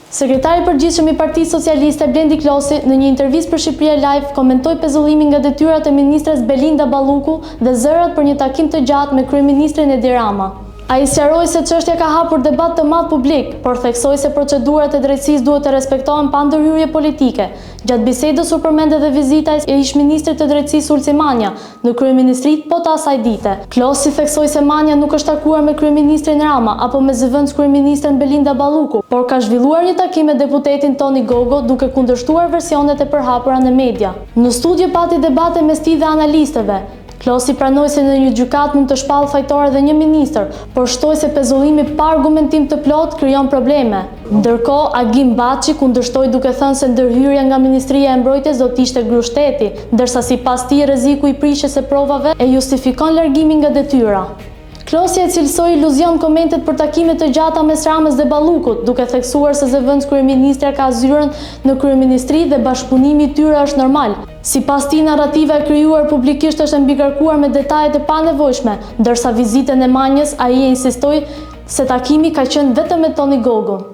Sekretari i përgjithshëm i Partisë Socialiste Blendi Klosi në një intervistë për Shqipëria Live komentoi pezullimin nga detyrat e ministres Belinda Balluku dhe zërat për një takim të gjatë me kryeministrin Edi Rama. Ai sqaroi se çështja ka hapur debat të madh publik, por theksoi se procedurat e drejtësisë duhet të respektohen pa ndërhyrje politike. Gjatë bisedës u përmend edhe vizita e ish-ministrit të drejtësisë Ulci Manja në kryeministri po të asaj dite. Klosi theksoi se Manja nuk është takuar me kryeministrin Rama apo me zëvendës kryeministren Belinda Balluku, por ka zhvilluar një takim me deputetin Toni Gogo duke kundërshtuar versionet e përhapura në media. Në studio pati debate mes tij dhe analistëve. Klosi pranoi se në një gjykat mund të shpallë fajtore dhe një ministër, por shtoi se pezullimi pa argumentim të plot krijon probleme. Ndërkohë, Agim Baçi kundërshtoi duke thënë se ndërhyrja nga Ministria e Mbrojtjes do të ishte grushteti, ndërsa sipas tij rreziku i prishjes së provave e justifikon largimin nga detyra. Klosi e cilësoi iluzion komentet për takimet të gjata mes Ramës dhe Ballukut, duke theksuar se zëvendës kryeministra ka zyrën në kryeministri dhe bashkëpunimi i tyre është normal. Sipas tij, narrativa e krijuar publikisht është mbikërkuar me detaje të panevojshme, ndërsa vizitën e Manjës ai insistoi se takimi ka qenë vetëm me Toni Gogon.